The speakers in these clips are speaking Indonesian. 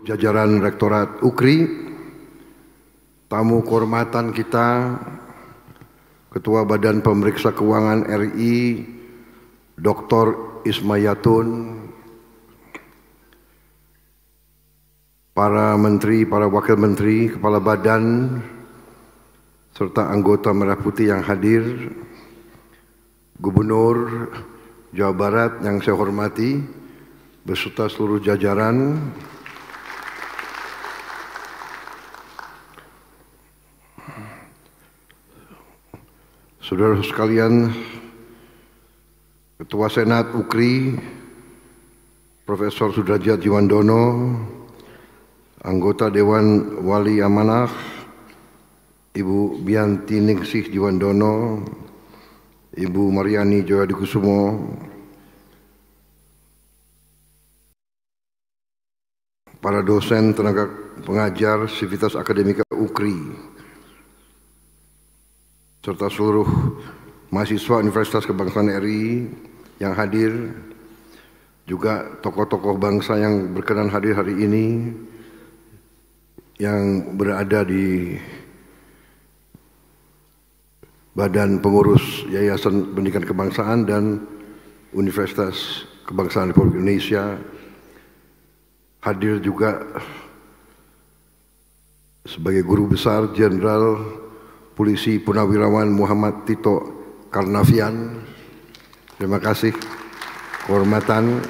jajaran Rektorat UKRI, tamu kehormatan kita, Ketua Badan Pemeriksa Keuangan RI, Dr. Ismayatun, para menteri, para wakil menteri, kepala badan, serta anggota Merah Putih yang hadir, Gubernur Jawa Barat yang saya hormati, beserta seluruh jajaran, saudara sekalian, Ketua Senat UKRI, Profesor Sudrajat Djiwandono, anggota Dewan Wali Amanah, Ibu Bianti Ningsih Djiwandono, Ibu Mariani Joyadikusumo, para dosen, tenaga pengajar, Sivitas Akademika UKRI, serta seluruh mahasiswa Universitas Kebangsaan RI yang hadir, juga tokoh-tokoh bangsa yang berkenan hadir hari ini, yang berada di Badan Pengurus Yayasan Pendidikan Kebangsaan dan Universitas Kebangsaan Republik Indonesia. Hadir juga sebagai Guru Besar Jenderal Polisi Purnawirawan Muhammad Tito Karnavian. Terima kasih kehormatan.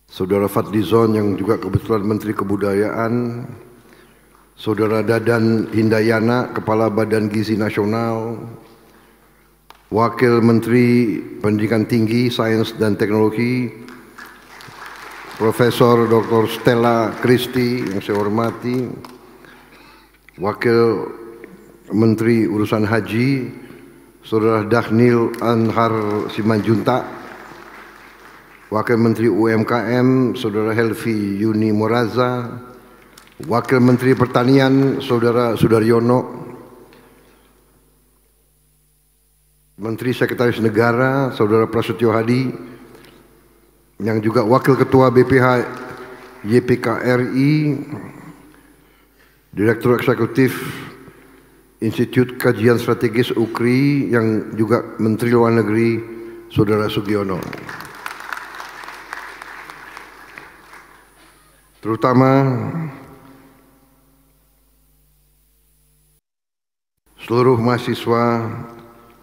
Saudara Fadlizon yang juga kebetulan Menteri Kebudayaan, Saudara Dadan Hindayana, Kepala Badan Gizi Nasional, Wakil Menteri Pendidikan Tinggi, Sains dan Teknologi, Profesor Dr. Stella Christy yang saya hormati, Wakil Menteri Urusan Haji, Saudara Daghnil Anhar Simanjuntak, Wakil Menteri UMKM, Saudara Helvi Yuni Moraza, Wakil Menteri Pertanian, Saudara Sudaryono, Menteri Sekretaris Negara, Saudara Prasetyo Hadi, yang juga Wakil Ketua BPH YPKRI, Direktur Eksekutif Institut Kajian Strategis UKRI, yang juga Menteri Luar Negeri, Saudara Sugiono. Terutama seluruh mahasiswa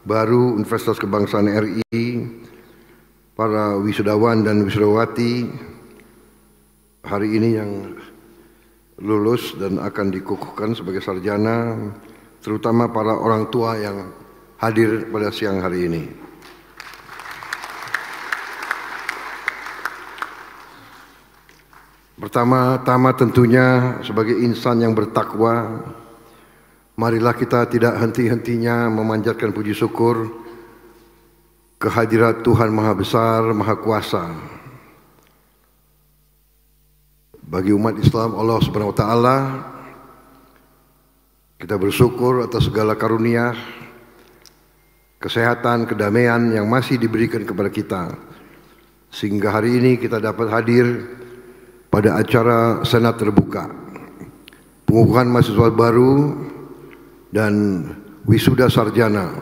baru Universitas Kebangsaan RI, para wisudawan dan wisudawati hari ini yang lulus dan akan dikukuhkan sebagai sarjana, terutama para orang tua yang hadir pada siang hari ini. Pertama-tama tentunya sebagai insan yang bertakwa, marilah kita tidak henti-hentinya memanjatkan puji syukur kehadirat Tuhan Maha Besar, Maha Kuasa. Bagi umat Islam, Allah Subhanahu wa Ta'ala, kita bersyukur atas segala karunia, kesehatan, kedamaian yang masih diberikan kepada kita, sehingga hari ini kita dapat hadir pada acara Senat terbuka, pengukuhan mahasiswa baru dan wisuda sarjana,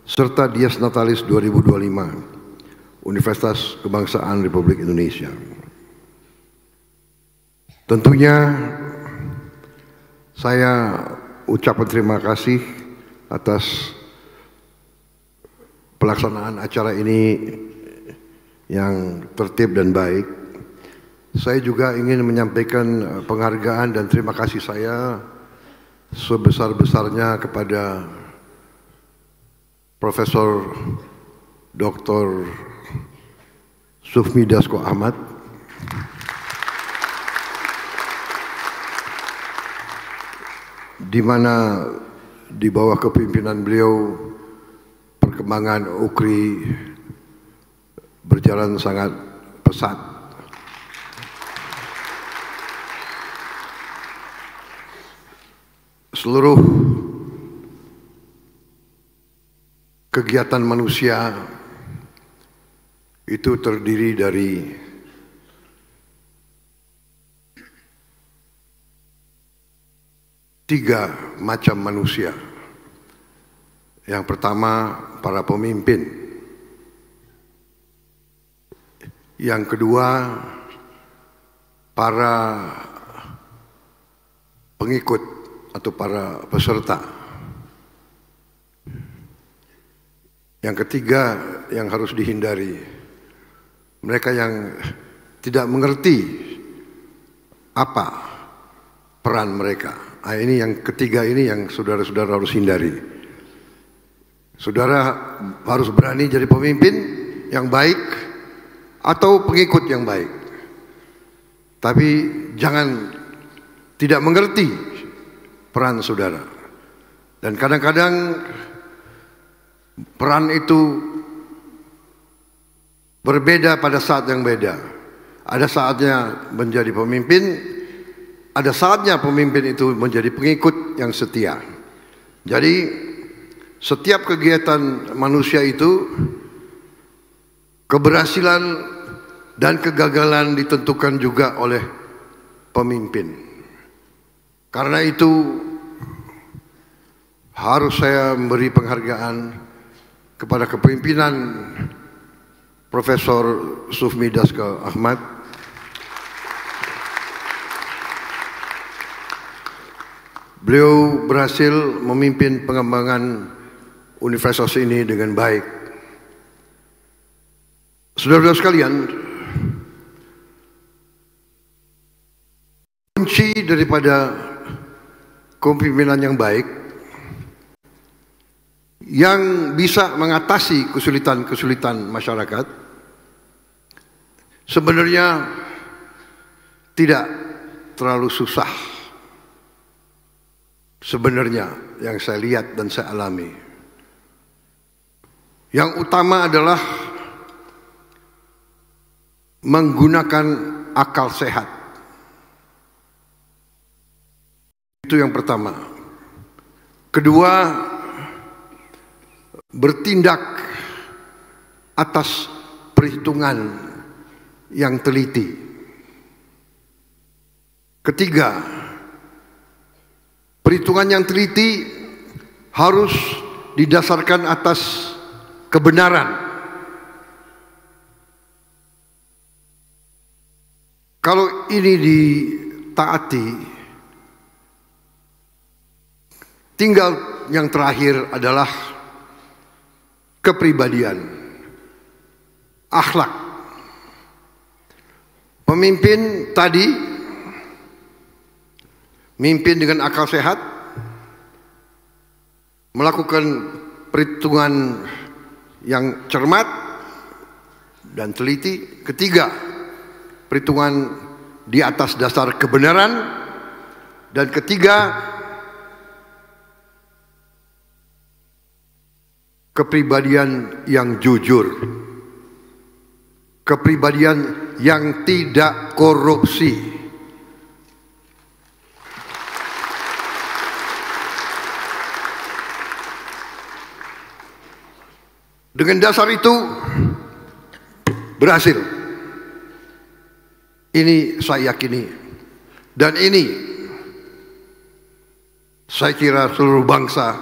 serta Dies Natalis 2025 Universitas Kebangsaan Republik Indonesia. Tentunya saya ucapkan terima kasih atas pelaksanaan acara ini yang tertib dan baik. Saya juga ingin menyampaikan penghargaan dan terima kasih saya sebesar-besarnya kepada Profesor Dr. Sufmi Dasko Ahmad, di mana di bawah kepemimpinan beliau perkembangan UKRI berjalan sangat pesat. Seluruh kegiatan manusia itu terdiri dari tiga macam manusia. Yang pertama, para pemimpin. Yang kedua, para pengikut atau para peserta. Yang ketiga yang harus dihindari, mereka yang tidak mengerti apa peran mereka. Nah, ini yang ketiga ini yang saudara-saudara harus hindari. Saudara harus berani jadi pemimpin yang baik atau pengikut yang baik. Tapi jangan tidak mengerti peran saudara. Dan kadang-kadang peran itu berbeda pada saat yang beda. Ada saatnya menjadi pemimpin, ada saatnya pemimpin itu menjadi pengikut yang setia. Jadi setiap kegiatan manusia itu keberhasilan dan kegagalan ditentukan juga oleh pemimpin. Karena itu harus saya memberi penghargaan kepada kepemimpinan Profesor Sufmi Dasko Ahmad. Beliau berhasil memimpin pengembangan universitas ini dengan baik. Saudara-saudara sekalian, kunci daripada kepemimpinan yang baik yang bisa mengatasi kesulitan-kesulitan masyarakat sebenarnya tidak terlalu susah. Sebenarnya yang saya lihat dan saya alami, yang utama adalah menggunakan akal sehat. Itu yang pertama. Kedua, bertindak atas perhitungan yang teliti. Ketiga, perhitungan yang teliti harus didasarkan atas kebenaran. Kalau ini ditaati, tinggal yang terakhir adalah kepribadian, akhlak. Pemimpin tadi mimpin dengan akal sehat, melakukan perhitungan yang cermat dan teliti. Ketiga, perhitungan di atas dasar kebenaran. Dan ketiga, kepribadian yang jujur, kepribadian yang tidak korupsi. Dengan dasar itu berhasil. Ini saya yakini, dan ini saya kira seluruh bangsa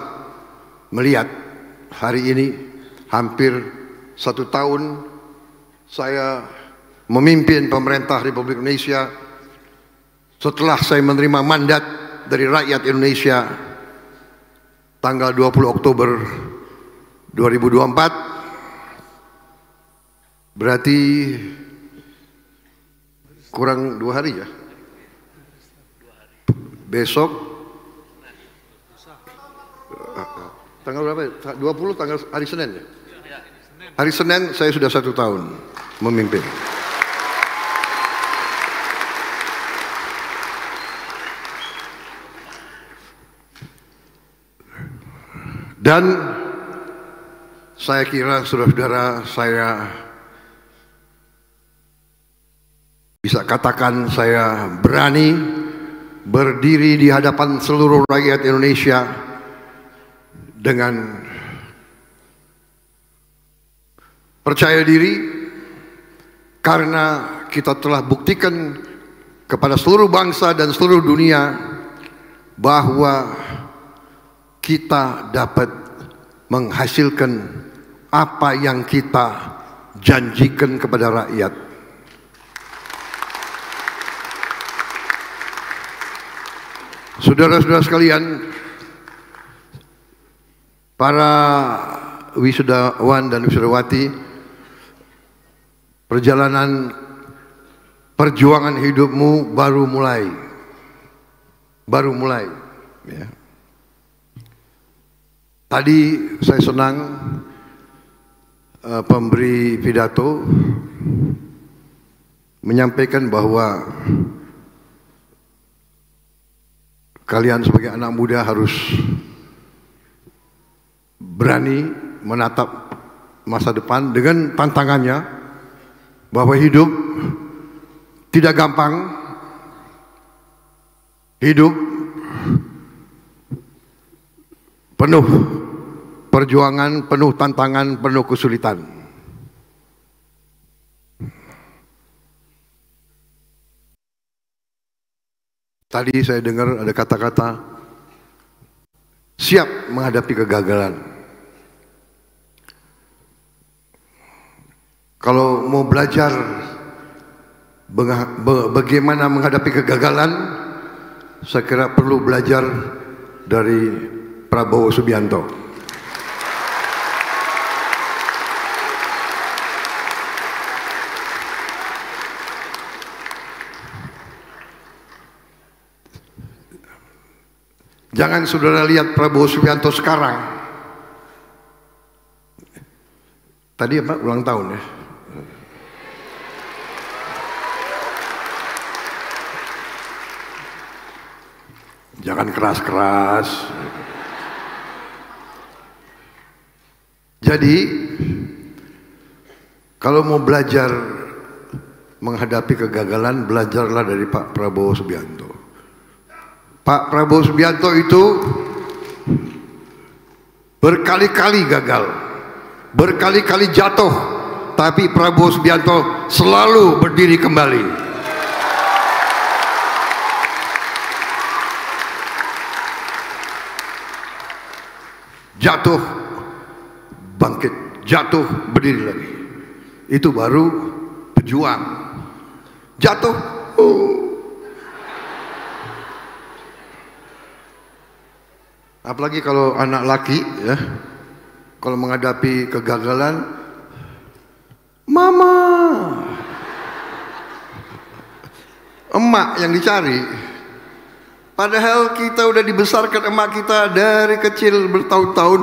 melihat. Hari ini hampir 1 tahun saya memimpin pemerintah Republik Indonesia setelah saya menerima mandat dari rakyat Indonesia tanggal 20 Oktober 2024. Berarti kurang 2 hari ya. Besok tanggal berapa? 20 tanggal hari Senin ya? Hari Senin saya sudah 1 tahun memimpin. Dan saya kira saudara-saudara, saya bisa katakan saya berani berdiri di hadapan seluruh rakyat Indonesia dengan percaya diri, karena kita telah buktikan kepada seluruh bangsa dan seluruh dunia bahwa kita dapat menghasilkan apa yang kita janjikan kepada rakyat. Saudara-saudara sekalian, para wisudawan dan wisudawati, perjalanan perjuangan hidupmu baru mulai. Ya. Tadi saya senang pemberi pidato menyampaikan bahwa kalian sebagai anak muda harus berani menatap masa depan dengan tantangannya, bahwa hidup tidak gampang, hidup penuh perjuangan, penuh tantangan, penuh kesulitan. Tadi saya dengar ada kata-kata siap menghadapi kegagalan. Kalau mau belajar bagaimana menghadapi kegagalan, saya kira perlu belajar dari Prabowo Subianto. Jangan saudara lihat Prabowo Subianto sekarang. Tadi apa? Ulang tahun ya. Jangan keras-keras. Jadi, kalau mau belajar menghadapi kegagalan, belajarlah dari Pak Prabowo Subianto. Pak Prabowo Subianto itu berkali-kali gagal, berkali-kali jatuh, tapi Prabowo Subianto selalu berdiri kembali. Jatuh, bangkit, jatuh, berdiri lagi. Itu baru pejuang. Jatuh, apalagi kalau anak laki ya, kalau menghadapi kegagalan, mama, emak yang dicari. Padahal kita udah dibesarkan emak kita dari kecil bertahun-tahun,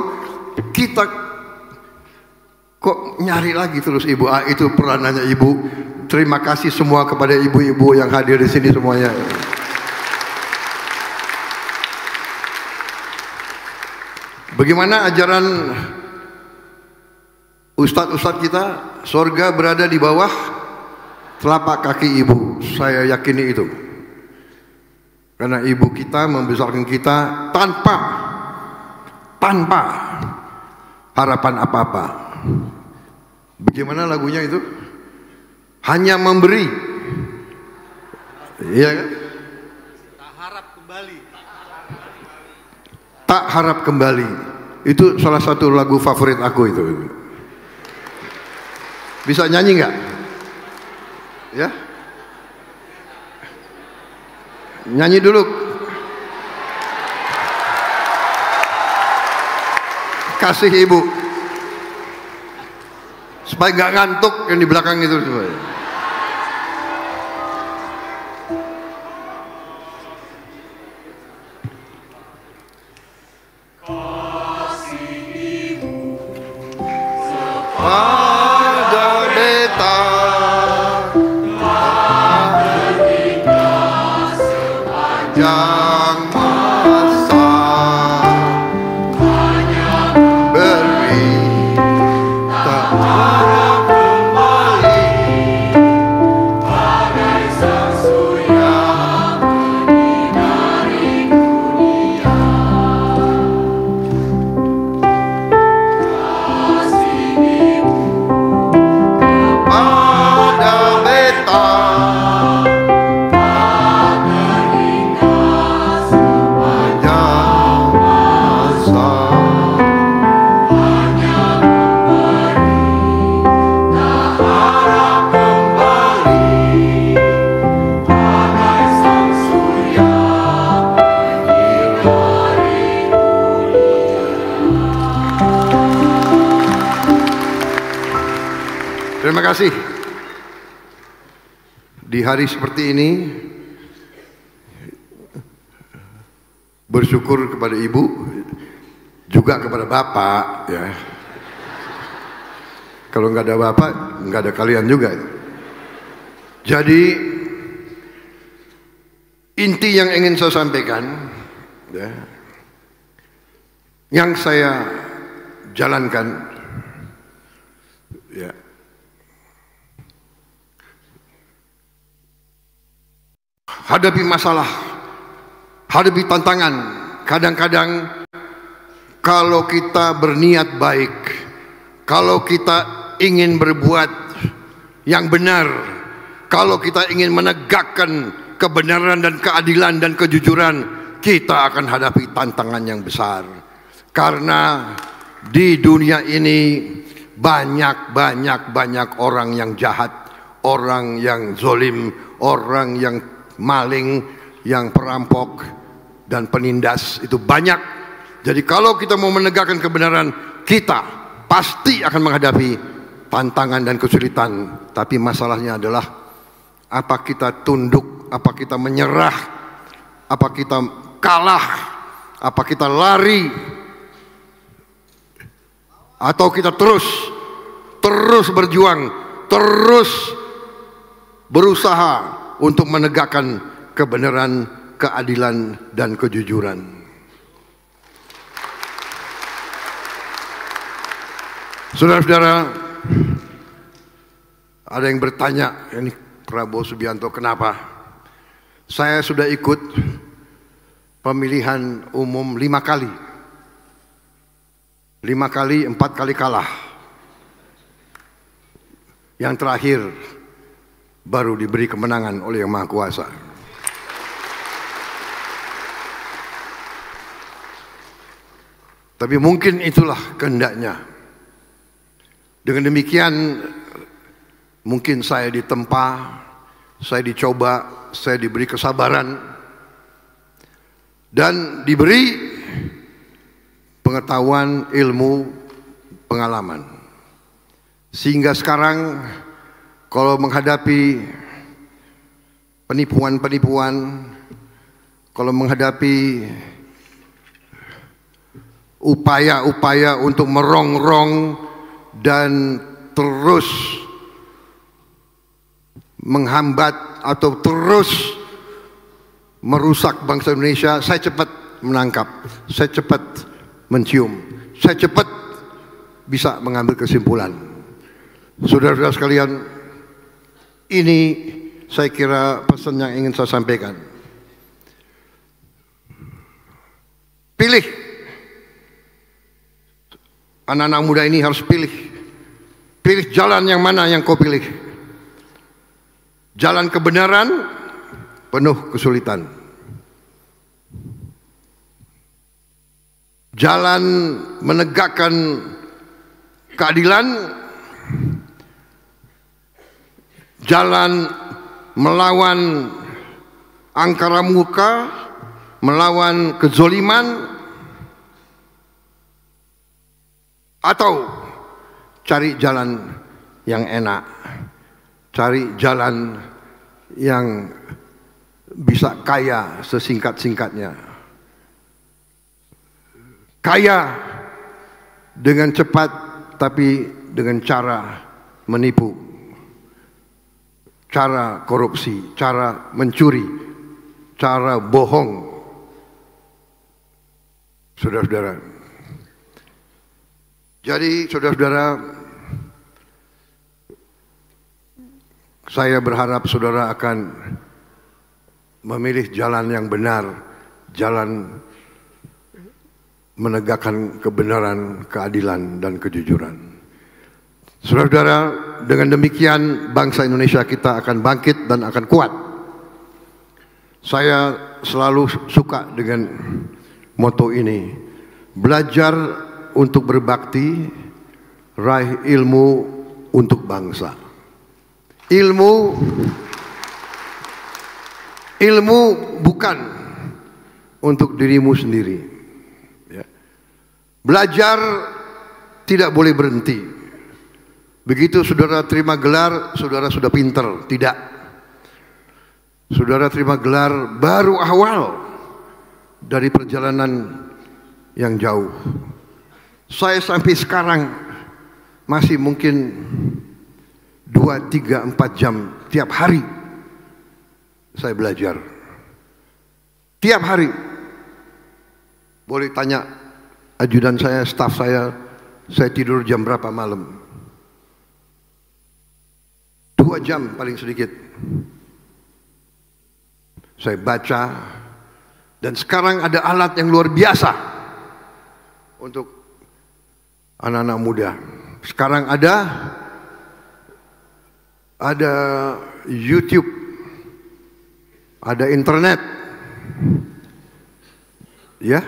kita kok nyari lagi terus ibu. Itu peranannya ibu. Terima kasih semua kepada ibu-ibu yang hadir di sini semuanya. Bagaimana ajaran ustadz-ustadz kita? Surga berada di bawah telapak kaki ibu. Saya yakini itu. Karena ibu kita membesarkan kita tanpa harapan apa-apa. Bagaimana lagunya itu? Hanya memberi. Iya kan? Tak harap kembali. Itu salah satu lagu favorit aku itu. Bisa nyanyi nggak? Ya? Nyanyi dulu. Kasih ibu. Supaya nggak ngantuk yang di belakang itu. Pada beta sepanjang masa hanya beri tak harap kembali. kasih. Di hari seperti ini, bersyukur kepada Ibu, juga kepada Bapak, ya. Kalau nggak ada Bapak, nggak ada kalian juga. Jadi inti yang ingin saya sampaikan, ya, yang saya jalankan, ya, hadapi masalah, hadapi tantangan. Kadang-kadang kalau kita berniat baik, kalau kita ingin berbuat yang benar, kalau kita ingin menegakkan kebenaran dan keadilan dan kejujuran, kita akan hadapi tantangan yang besar. Karena di dunia ini banyak orang yang jahat, orang yang zolim, orang yang maling, yang perampok dan penindas, itu banyak. Jadi kalau kita mau menegakkan kebenaran, kita pasti akan menghadapi tantangan dan kesulitan. Tapi masalahnya adalah, apa kita tunduk, apa kita menyerah, apa kita kalah, apa kita lari, atau kita terus berjuang, terus berusaha untuk menegakkan kebenaran, keadilan, dan kejujuran. Saudara-saudara, ada yang bertanya, ini Prabowo Subianto kenapa? Saya sudah ikut pemilihan umum 5 kali. 5 kali, 4 kali kalah. Yang terakhir baru diberi kemenangan oleh Yang Maha Kuasa. Tapi mungkin itulah kehendaknya. Dengan demikian, mungkin saya ditempa, saya dicoba, saya diberi kesabaran, dan diberi pengetahuan, ilmu, pengalaman. Sehingga sekarang kalau menghadapi penipuan-penipuan, kalau menghadapi upaya-upaya untuk merongrong dan terus menghambat atau terus merusak bangsa Indonesia, saya cepat menangkap, saya cepat mencium, saya cepat bisa mengambil kesimpulan. Saudara-saudara sekalian, ini saya kira pesan yang ingin saya sampaikan. Pilih. Anak-anak muda ini harus pilih. Pilih jalan yang mana yang kau pilih. Jalan kebenaran penuh kesulitan. Jalan menegakkan keadilan, jalan melawan angkara murka, melawan kezoliman, atau cari jalan yang enak, cari jalan yang bisa kaya sesingkat-singkatnya, kaya dengan cepat tapi dengan cara menipu, cara korupsi, cara mencuri, cara bohong. Saudara-saudara, jadi saudara-saudara, saya berharap saudara akan memilih jalan yang benar, jalan menegakkan kebenaran, keadilan, dan kejujuran. Saudara-saudara, dengan demikian bangsa Indonesia kita akan bangkit dan akan kuat. Saya selalu suka dengan moto ini, belajar untuk berbakti, raih ilmu untuk bangsa. Ilmu bukan untuk dirimu sendiri. Ya. Belajar tidak boleh berhenti. Begitu saudara terima gelar, saudara sudah pinter. Tidak. Saudara terima gelar baru awal dari perjalanan yang jauh. Saya sampai sekarang masih mungkin 2, 3, 4 jam tiap hari saya belajar. Tiap hari. Boleh tanya ajudan saya, staf saya tidur jam berapa malam? 2 jam paling sedikit. Saya baca, dan sekarang ada alat yang luar biasa untuk anak-anak muda. Sekarang ada YouTube, ada internet. Ya.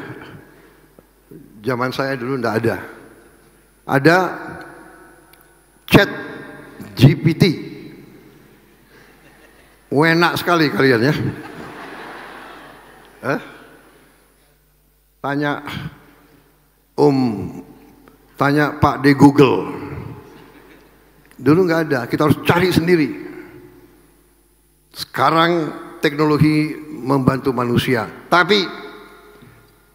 Zaman saya dulu enggak ada. Ada chat GPT. Enak sekali kalian ya. Tanya tanya Pak di Google. Dulu nggak ada, kita harus cari sendiri. Sekarang teknologi membantu manusia, tapi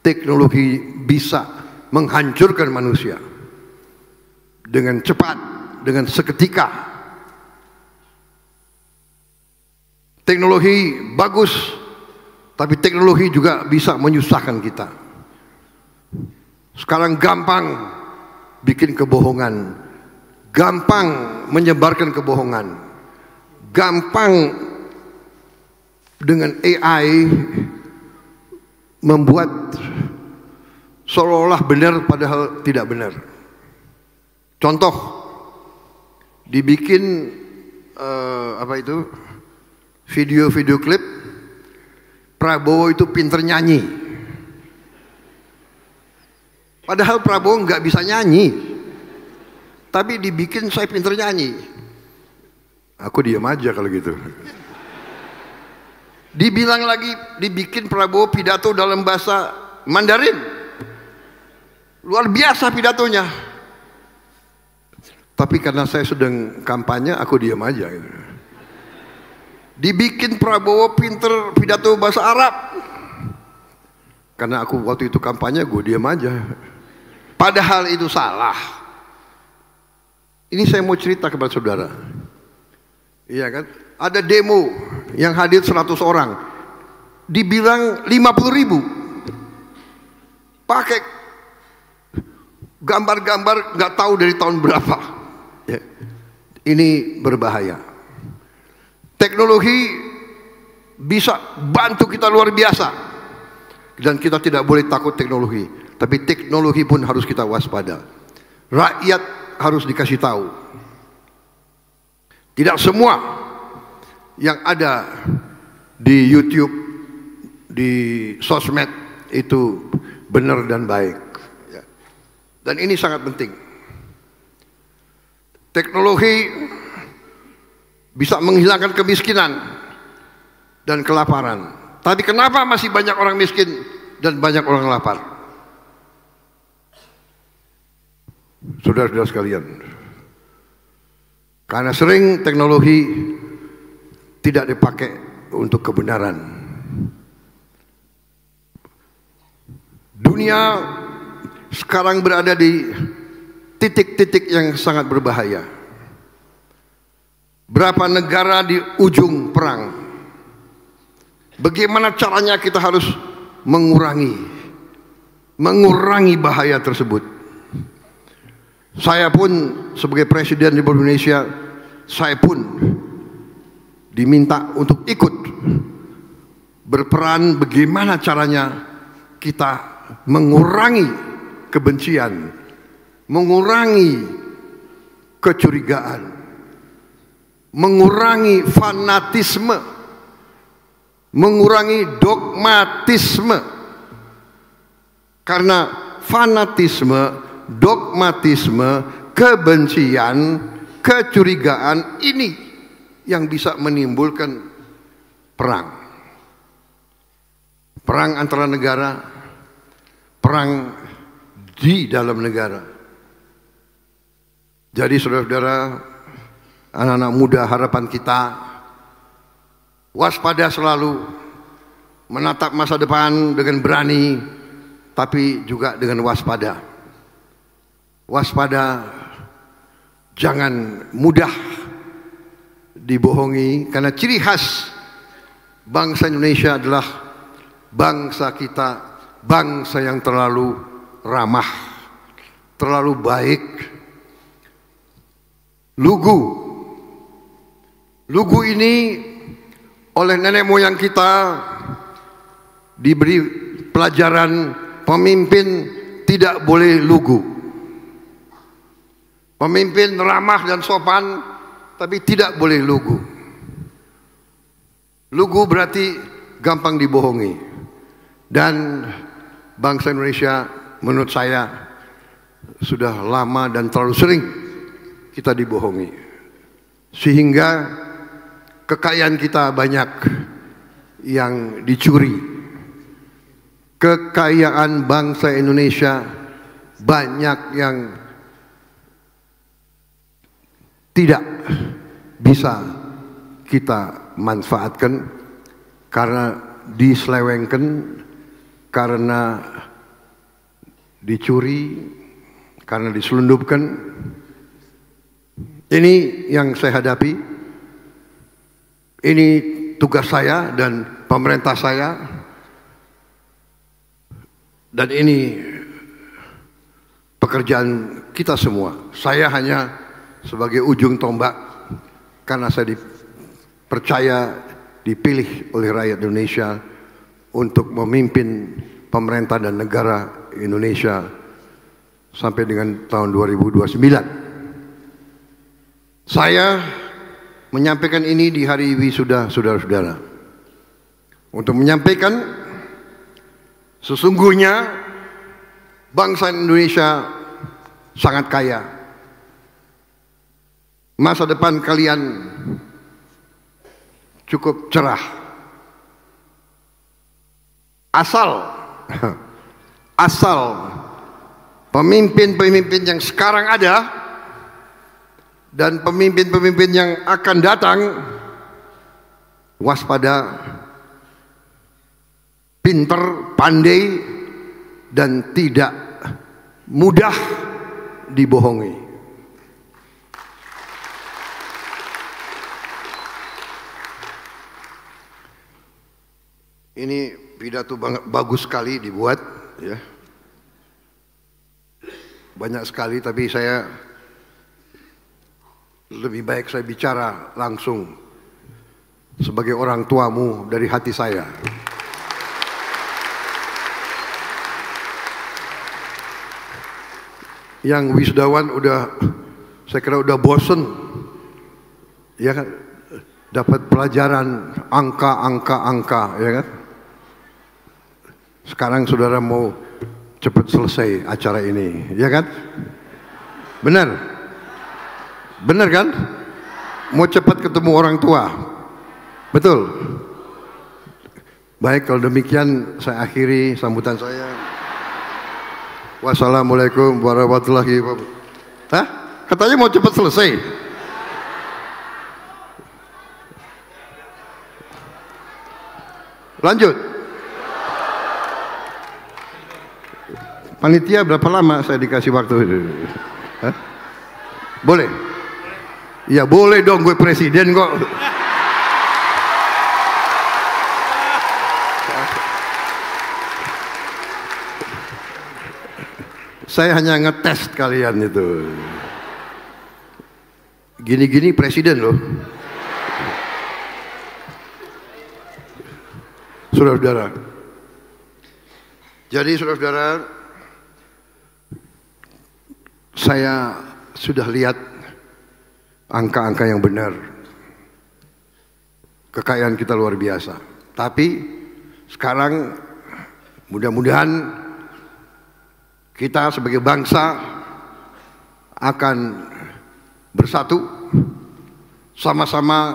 teknologi bisa menghancurkan manusia dengan cepat, dengan seketika. Teknologi bagus, tapi teknologi juga bisa menyusahkan kita. Sekarang gampang bikin kebohongan, gampang menyebarkan kebohongan, gampang dengan AI membuat seolah-olah benar padahal tidak benar. Contoh, dibikin video-video klip Prabowo itu pinter nyanyi, padahal Prabowo nggak bisa nyanyi, tapi dibikin saya pinter nyanyi. Aku diam aja kalau gitu. Dibilang lagi, dibikin Prabowo pidato dalam bahasa Mandarin, luar biasa pidatonya, tapi karena saya sedang kampanye, aku diam aja gitu. Dibikin Prabowo pinter pidato bahasa Arab, karena aku waktu itu kampanye, gue diam aja. Padahal itu salah. Ini saya mau cerita kepada saudara. Iya kan? Ada demo yang hadir 100 orang, dibilang 50.000, pakai gambar-gambar nggak tahu dari tahun berapa. Ya. Ini berbahaya. Teknologi bisa bantu kita luar biasa, dan kita tidak boleh takut teknologi. Tapi teknologi pun harus kita waspada. Rakyat harus dikasih tahu. Tidak semua yang ada di YouTube, di sosmed itu benar dan baik. Dan ini sangat penting. Teknologi bisa menghilangkan kemiskinan dan kelaparan. Tapi kenapa masih banyak orang miskin dan banyak orang lapar? Saudara-saudara sekalian, karena sering teknologi tidak dipakai untuk kebenaran. Dunia sekarang berada di titik-titik yang sangat berbahaya. Berapa negara di ujung perang? Bagaimana caranya kita harus mengurangi bahaya tersebut? Saya pun sebagai Presiden Republik Indonesia, saya pun diminta untuk ikut berperan bagaimana caranya kita mengurangi kebencian, mengurangi kecurigaan, mengurangi fanatisme, mengurangi dogmatisme. Karena fanatisme, dogmatisme, kebencian, kecurigaan ini yang bisa menimbulkan perang. Perang antara negara, perang di dalam negara. Jadi saudara-saudara, anak-anak muda, harapan kita waspada selalu, menatap masa depan dengan berani, tapi juga dengan waspada. Waspada, jangan mudah dibohongi, karena ciri khas bangsa Indonesia adalah bangsa kita, bangsa yang terlalu ramah, terlalu baik. Lugu ini oleh nenek moyang kita diberi pelajaran, pemimpin tidak boleh lugu. Pemimpin ramah dan sopan, tapi tidak boleh lugu. Lugu berarti gampang dibohongi. Dan bangsa Indonesia menurut saya sudah lama dan terlalu sering kita dibohongi. Sehingga kekayaan kita banyak yang dicuri. Kekayaan bangsa Indonesia banyak yang tidak bisa kita manfaatkan karena diselewengkan, karena dicuri, karena diselundupkan. Ini yang saya hadapi. Ini tugas saya dan pemerintah saya. Dan ini pekerjaan kita semua. Saya hanya sebagai ujung tombak karena saya dipercaya, dipilih oleh rakyat Indonesia untuk memimpin pemerintah dan negara Indonesia sampai dengan tahun 2029. Saya menyampaikan ini di hari wisuda saudara-saudara untuk menyampaikan sesungguhnya bangsa Indonesia sangat kaya. Masa depan kalian cukup cerah. Asal pemimpin-pemimpin yang sekarang ada dan pemimpin-pemimpin yang akan datang waspada, pinter, pandai, dan tidak mudah dibohongi. Ini pidato bagus sekali dibuat, ya. Banyak sekali, tapi saya lebih baik saya bicara langsung sebagai orang tuamu dari hati saya. Yang wisudawan saya kira udah bosen, ya kan, dapat pelajaran angka, ya kan. Sekarang saudara mau cepat selesai acara ini, ya kan? Benar kan? Mau cepat ketemu orang tua, betul? Baik, kalau demikian saya akhiri sambutan saya. Wassalamualaikum warahmatullahi wabarakatuh. Hah? Katanya mau cepat selesai. Lanjut. Panitia berapa lama saya dikasih waktu? Hah? Boleh? Ya boleh dong, gue presiden kok. Saya hanya ngetes kalian itu. Gini-gini presiden loh. Saudara-saudara. Jadi saudara-saudara, saya sudah lihat angka-angka yang benar. Kekayaan kita luar biasa. Tapi sekarang mudah-mudahan kita sebagai bangsa akan bersatu. Sama-sama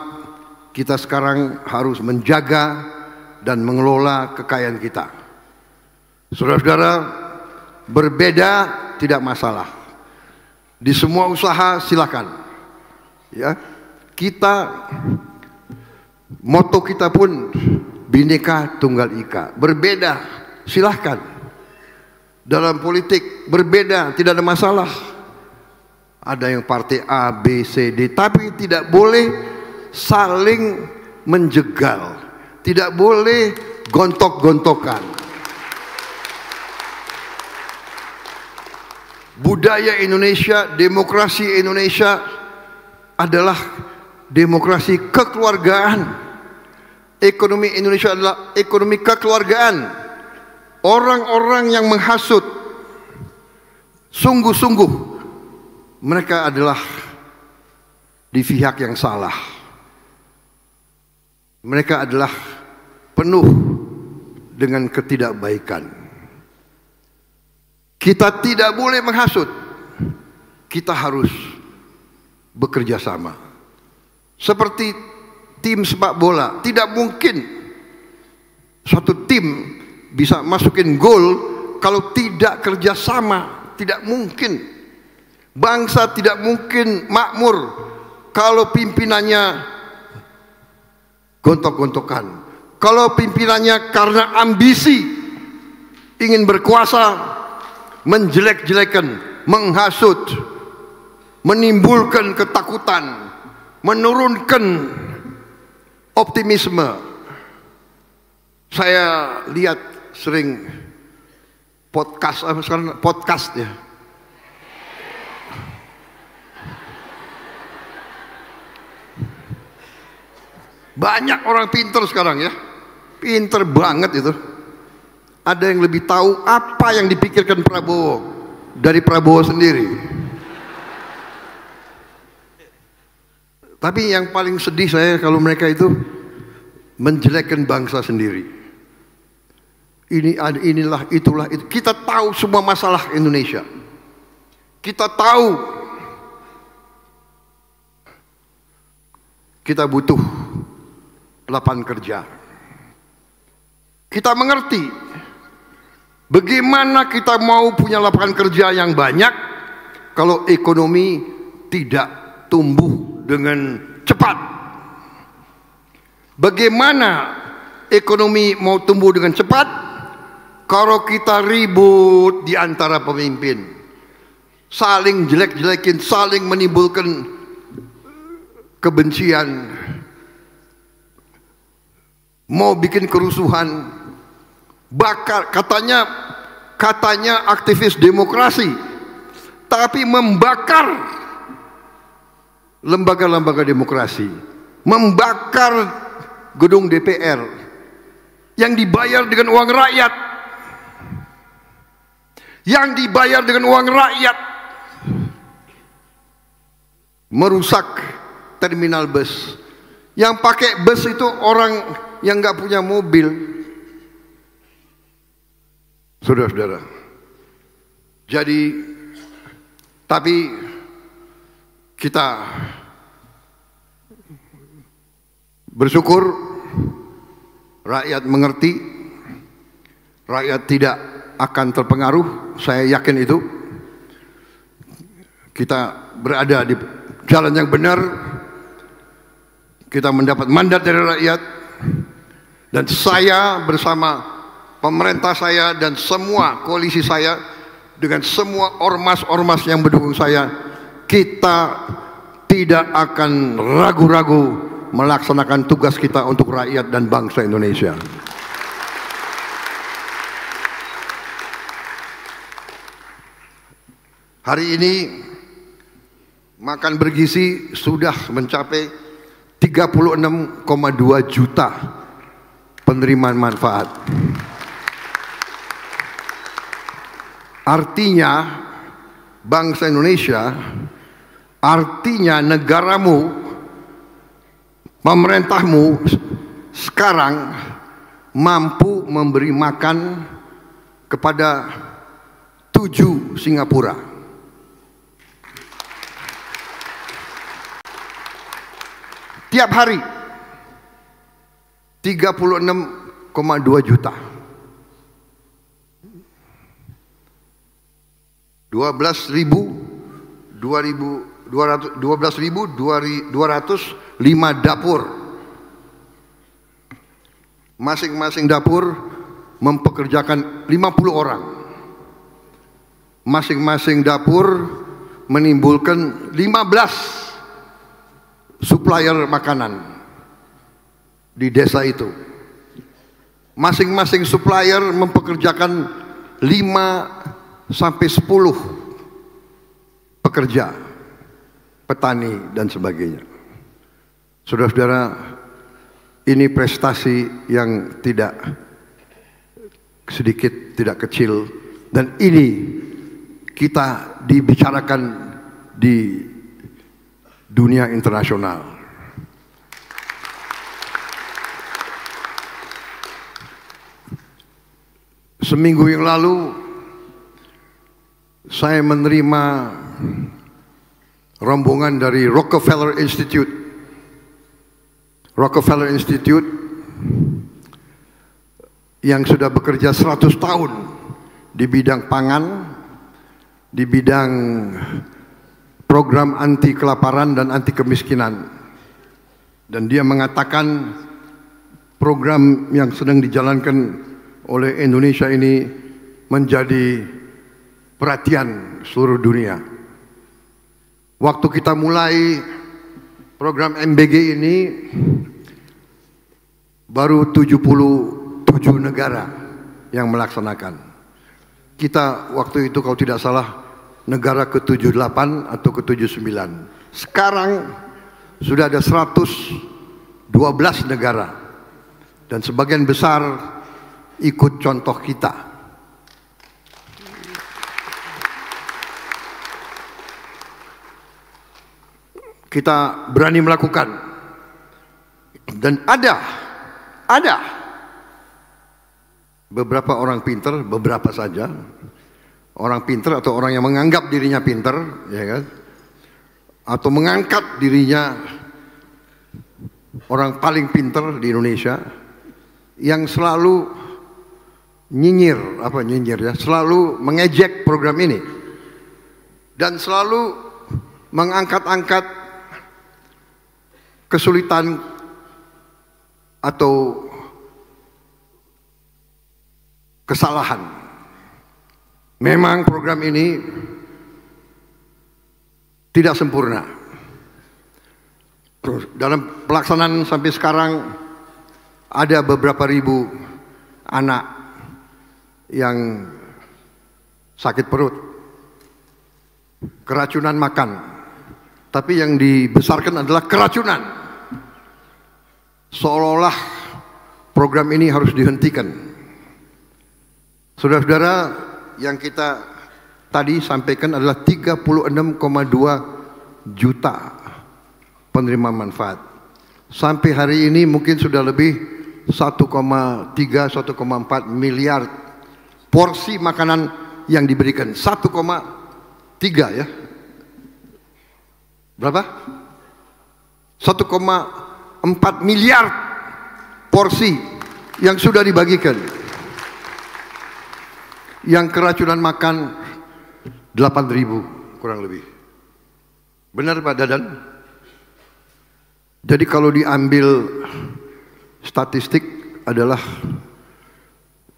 kita sekarang harus menjaga dan mengelola kekayaan kita. Saudara-saudara, berbeda tidak masalah. Di semua usaha silakan. Ya. Moto kita pun Bhinneka Tunggal Ika. Berbeda, silahkan. Dalam politik berbeda, tidak ada masalah. Ada yang partai A, B, C, D, tapi tidak boleh saling menjegal, tidak boleh gontok-gontokan. Budaya Indonesia, demokrasi Indonesia adalah demokrasi kekeluargaan. Ekonomi Indonesia adalah ekonomi kekeluargaan. Orang-orang yang menghasut sungguh-sungguh mereka adalah di pihak yang salah. Mereka adalah penuh dengan ketidakbaikan. Kita tidak boleh menghasut. Kita harus bekerja sama. Seperti tim sepak bola, tidak mungkin satu tim bisa masukin gol kalau tidak kerjasama. Tidak mungkin. Bangsa tidak mungkin makmur kalau pimpinannya gontok-gontokan. Kalau pimpinannya karena ambisi ingin berkuasa, menjelek-jelekan, menghasut, menimbulkan ketakutan, menurunkan optimisme. Saya lihat sering podcast ya. Banyak orang pinter sekarang ya. Pinter banget itu. Ada yang lebih tahu apa yang dipikirkan Prabowo dari Prabowo sendiri. Tapi yang paling sedih saya kalau mereka itu menjelekkan bangsa sendiri. Inilah, itulah, itu. Kita tahu semua masalah Indonesia. Kita tahu kita butuh lapangan kerja. Kita mengerti bagaimana kita mau punya lapangan kerja yang banyak kalau ekonomi tidak tumbuh dengan cepat. Bagaimana ekonomi mau tumbuh dengan cepat kalau kita ribut di antara pemimpin, saling jelek-jelekin, saling menimbulkan kebencian, mau bikin kerusuhan, bakar, katanya aktivis demokrasi, tapi membakar lembaga-lembaga demokrasi, membakar gedung DPR yang dibayar dengan uang rakyat, merusak terminal bus. Yang pakai bus itu orang yang nggak punya mobil, saudara-saudara. Jadi, tapi kita bersyukur rakyat mengerti, rakyat tidak akan terpengaruh. Saya yakin itu. Kita berada di jalan yang benar. Kita mendapat mandat dari rakyat. Dan saya bersama pemerintah saya dan semua koalisi saya, dengan semua ormas-ormas yang mendukung saya, kita tidak akan ragu-ragu melaksanakan tugas kita untuk rakyat dan bangsa Indonesia. Hari ini makan bergizi sudah mencapai 36,2 juta penerimaan manfaat. Artinya bangsa Indonesia, artinya negaramu, pemerintahmu sekarang mampu memberi makan kepada 7 Singapura. Tiap hari 36,2 juta. 12.200 12.205 dapur. Masing-masing dapur mempekerjakan 50 orang. Masing-masing dapur menimbulkan 15 supplier makanan di desa itu. Masing-masing supplier mempekerjakan 5 sampai 10 pekerja, petani dan sebagainya. Saudara-saudara, ini prestasi yang tidak sedikit, tidak kecil, dan ini kita dibicarakan di dunia internasional. Seminggu yang lalu saya menerima rombongan dari Rockefeller Institute. Rockefeller Institute yang sudah bekerja 100 tahun di bidang pangan, di bidang program anti kelaparan dan anti kemiskinan. Dan dia mengatakan program yang sedang dijalankan oleh Indonesia ini menjadi perhatian seluruh dunia. Waktu kita mulai program MBG ini baru 77 negara yang melaksanakan. Kita waktu itu kalau tidak salah negara ke-78 atau ke-79. Sekarang sudah ada 112 negara dan sebagian besar ikut contoh kita. Kita berani melakukan, dan ada beberapa orang pinter, beberapa saja orang pinter atau orang yang menganggap dirinya pinter, ya kan, atau mengangkat dirinya orang paling pinter di Indonesia, yang selalu selalu mengejek program ini dan selalu mengangkat-angkat kesulitan atau kesalahan. Memang program ini tidak sempurna. Dalam pelaksanaan sampai sekarang ada beberapa ribu anak yang sakit perut, keracunan makan, tapi yang dibesarkan adalah keracunan. Seolah-olah program ini harus dihentikan. Saudara-saudara, yang kita tadi sampaikan adalah 36,2 juta penerima manfaat. Sampai hari ini mungkin sudah lebih 1,3, 1,4 miliar porsi makanan yang diberikan. 1,3 ya. Berapa? 1,4 miliar porsi yang sudah dibagikan. Yang keracunan makan 8.000 kurang lebih. Benar Pak Dadan? Jadi kalau diambil statistik adalah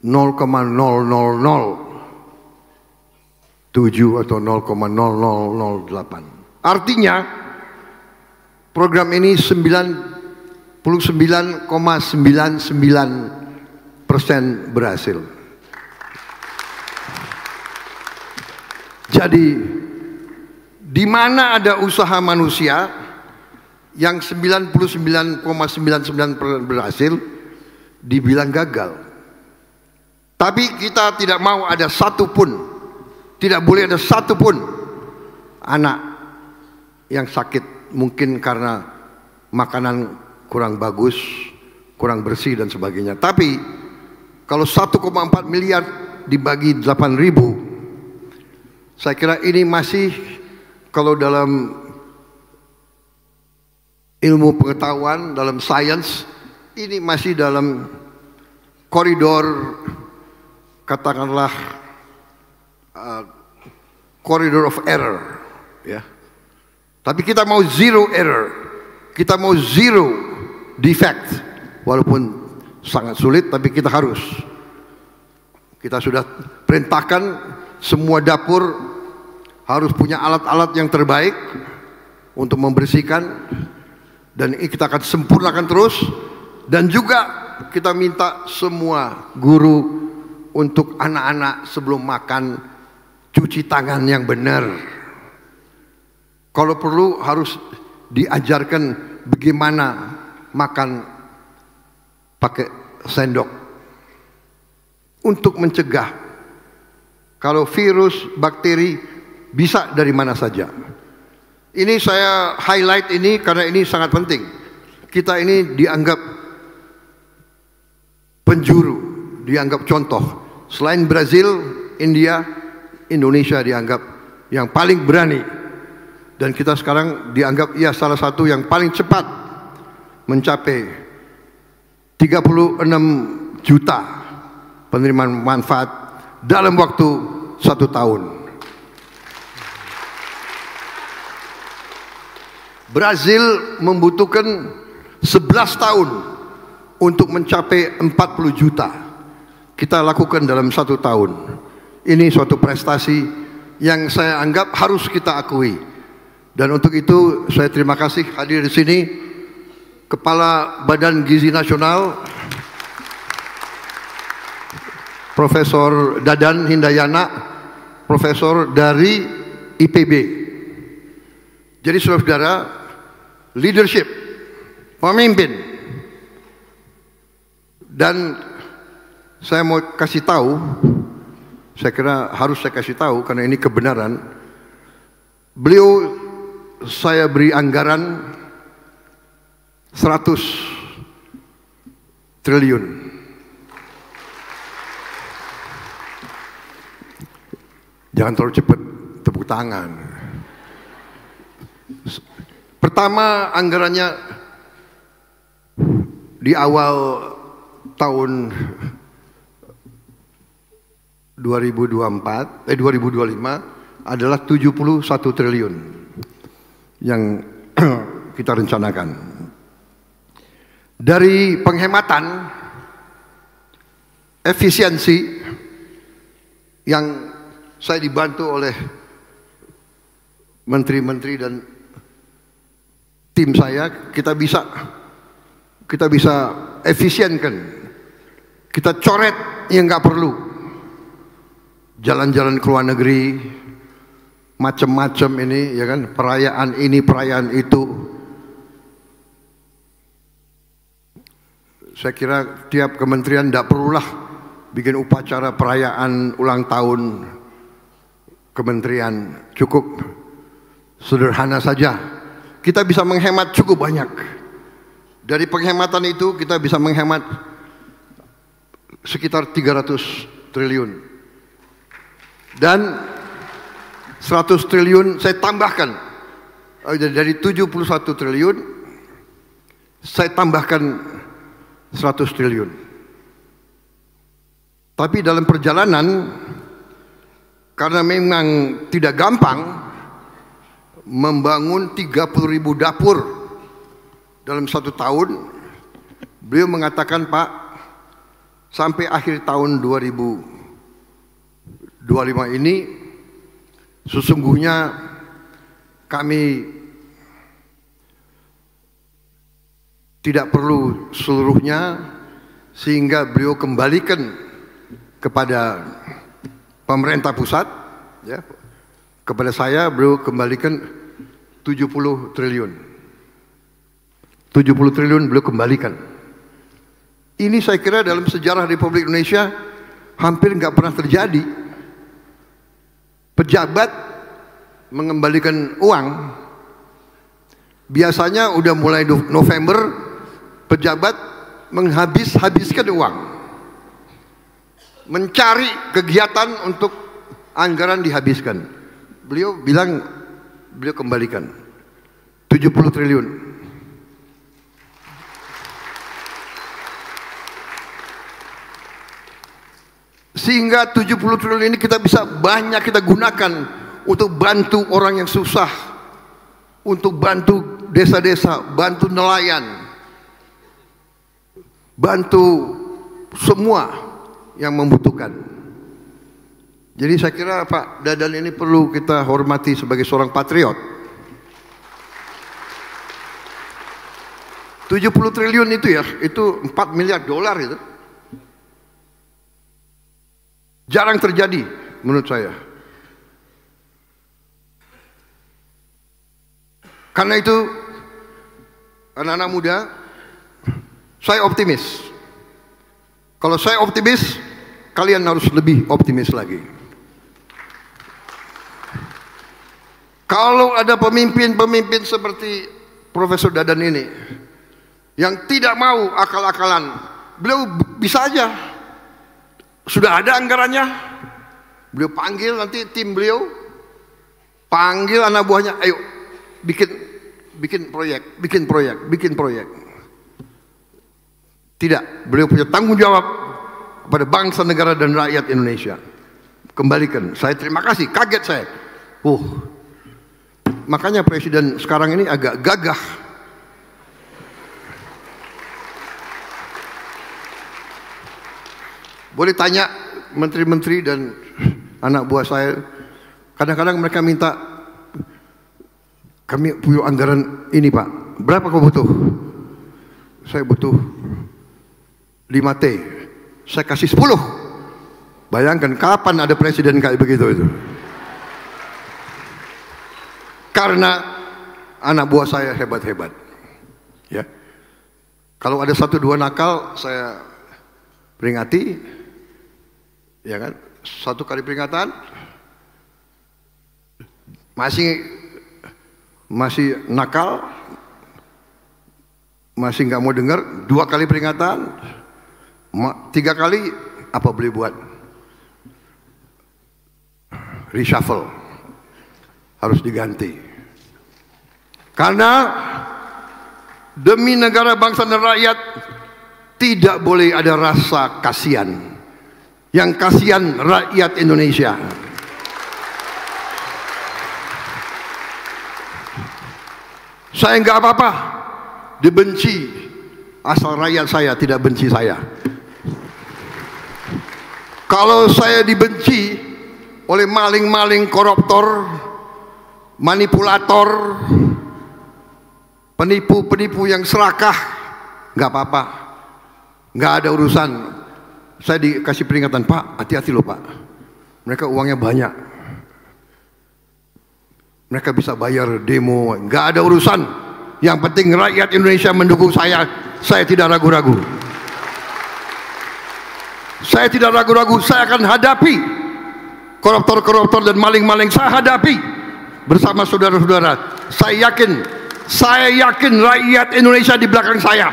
0,0007 atau 0,0008. Artinya program ini 99,99% berhasil. Jadi di mana ada usaha manusia yang 99,99% berhasil, dibilang gagal. Tapi kita tidak mau ada satupun, tidak boleh ada satupun anak yang sakit, mungkin karena makanan kurang bagus, kurang bersih dan sebagainya. Tapi kalau 1,4 miliar dibagi 8.000, saya kira ini masih, kalau dalam ilmu pengetahuan, dalam sains, ini masih dalam koridor, katakanlah koridor of error, ya. Tapi kita mau zero error, kita mau zero defect, walaupun sangat sulit, tapi kita harus. Kita sudah perintahkan semua dapur harus punya alat-alat yang terbaik untuk membersihkan, dan ini kita akan sempurnakan terus. Dan juga kita minta semua guru untuk anak-anak sebelum makan cuci tangan yang benar. Kalau perlu harus diajarkan bagaimana makan pakai sendok untuk mencegah kalau virus, bakteri bisa dari mana saja. Ini saya highlight ini karena ini sangat penting. Kita ini dianggap penjuru, dianggap contoh. Selain Brazil, India, Indonesia dianggap yang paling berani. Dan kita sekarang dianggap salah satu yang paling cepat mencapai 36 juta penerimaan manfaat dalam waktu 1 tahun. Brazil membutuhkan 11 tahun untuk mencapai 40 juta. Kita lakukan dalam 1 tahun. Ini suatu prestasi yang saya anggap harus kita akui. Dan untuk itu saya terima kasih hadir di sini Kepala Badan Gizi Nasional Profesor Dadan Hindayana, profesor dari IPB. Jadi saudara-saudara, leadership, pemimpin. Dan saya mau kasih tahu, saya kira harus saya kasih tahu karena ini kebenaran. Beliau saya beri anggaran 100 triliun. Jangan terlalu cepat tepuk tangan. Pertama anggarannya di awal tahun 2025 adalah 71 triliun yang kita rencanakan. Dari penghematan, efisiensi yang saya dibantu oleh menteri-menteri dan tim saya, kita bisa efisienkan, kita coret yang nggak perlu, jalan-jalan ke luar negeri, macam-macam ini, ya kan, perayaan ini, perayaan itu. Saya kira tiap kementerian tidak perlulah bikin upacara perayaan ulang tahun kementerian, cukup sederhana saja. Kita bisa menghemat cukup banyak. Dari penghematan itu kita bisa menghemat sekitar 300 triliun. Dan 100 triliun saya tambahkan. Dari 71 triliun saya tambahkan 100 triliun. Tapi dalam perjalanan, karena memang tidak gampang membangun 30.000 dapur dalam 1 tahun, beliau mengatakan, Pak, sampai akhir tahun 2025 ini sesungguhnya kami tidak perlu seluruhnya, sehingga beliau kembalikan kepada pemerintah pusat, ya, kepada saya beliau kembalikan 70 triliun. 70 triliun beliau kembalikan. Ini saya kira dalam sejarah Republik Indonesia hampir nggak pernah terjadi. Pejabat mengembalikan uang. Biasanya udah mulai November pejabat habiskan uang, mencari kegiatan untuk anggaran dihabiskan. Beliau bilang, beliau kembalikan 70 triliun. Sehingga 70 triliun ini kita bisa banyak kita gunakan untuk bantu orang yang susah, untuk bantu desa-desa, bantu nelayan, bantu semua yang membutuhkan. Jadi saya kira Pak Dadan ini perlu kita hormati sebagai seorang patriot. 70 triliun itu ya, itu 4 miliar dolar itu. Jarang terjadi menurut saya. Karena itu anak-anak muda, saya optimis. Kalau saya optimis, kalian harus lebih optimis lagi. Kalau ada pemimpin-pemimpin seperti Profesor Dadan ini yang tidak mau akal-akalan, beliau bisa aja, sudah ada anggarannya, beliau panggil nanti tim beliau, panggil anak buahnya, ayo bikin proyek. Tidak, beliau punya tanggung jawab kepada bangsa, negara dan rakyat Indonesia. Kembalikan, saya terima kasih, kaget saya. Makanya presiden sekarang ini agak gagah. Boleh tanya menteri-menteri dan anak buah saya, kadang-kadang mereka minta, kami punya anggaran ini Pak, berapa kau butuh? Saya butuh 5T, saya kasih 10. Bayangkan kapan ada presiden kayak begitu itu. Karena anak buah saya hebat-hebat. Ya. Kalau ada 1-2 nakal, saya peringati. Ya kan? 1 kali peringatan masih nakal, masih nggak mau dengar, 2 kali peringatan, 3 kali, apa boleh buat? Reshuffle, harus diganti. Karena demi negara, bangsa dan rakyat tidak boleh ada rasa kasihan. Yang kasihan rakyat Indonesia. Saya nggak apa-apa dibenci, asal rakyat saya tidak benci saya. Kalau saya dibenci oleh maling-maling, koruptor, manipulator, penipu-penipu yang serakah, nggak apa-apa, nggak ada urusan. Saya dikasih peringatan, Pak, hati-hati loh Pak, mereka uangnya banyak, mereka bisa bayar demo, nggak ada urusan. Yang penting rakyat Indonesia mendukung saya tidak ragu-ragu. Saya tidak ragu-ragu, saya akan hadapi koruptor-koruptor dan maling-maling, saya hadapi bersama saudara-saudara. Saya yakin rakyat Indonesia di belakang saya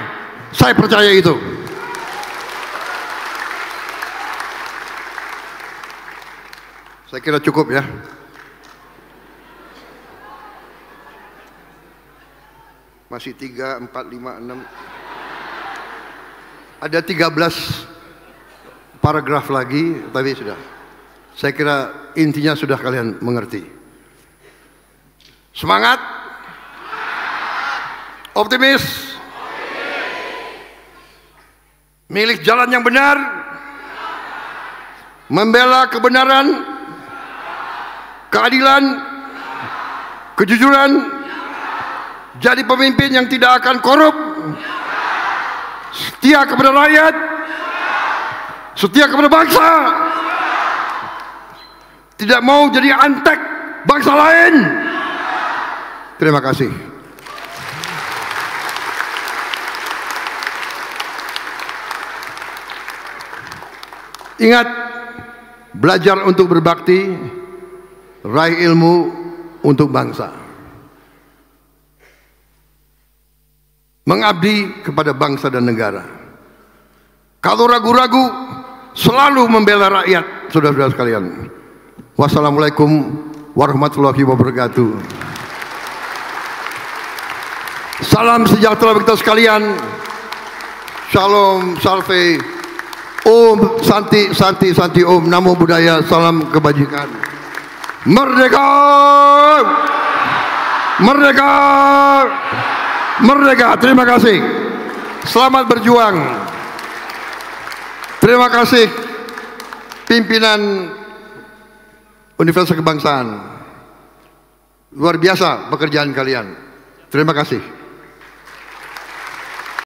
percaya itu. Saya kira cukup ya. Masih 3, 4, 5, 6. Ada 13 paragraf lagi, tapi sudah. Saya kira intinya sudah kalian mengerti. Semangat, optimis, milik jalan yang benar, membela kebenaran, keadilan, kejujuran, jadi pemimpin yang tidak akan korup, setia kepada rakyat, setia kepada bangsa, tidak mau jadi antek bangsa lain. Terima kasih. Ingat, belajar untuk berbakti, raih ilmu untuk bangsa, mengabdi kepada bangsa dan negara. Kalau ragu-ragu, selalu membela rakyat, saudara-saudara sekalian. Wassalamualaikum warahmatullahi wabarakatuh. Salam sejahtera bagi kita sekalian. Shalom, salve, Om, Santi, Santi, Santi, Om, Namo Buddhaya, salam kebajikan. Merdeka! Merdeka! Merdeka! Terima kasih. Selamat berjuang. Terima kasih pimpinan Universitas Kebangsaan. Luar biasa pekerjaan kalian. Terima kasih.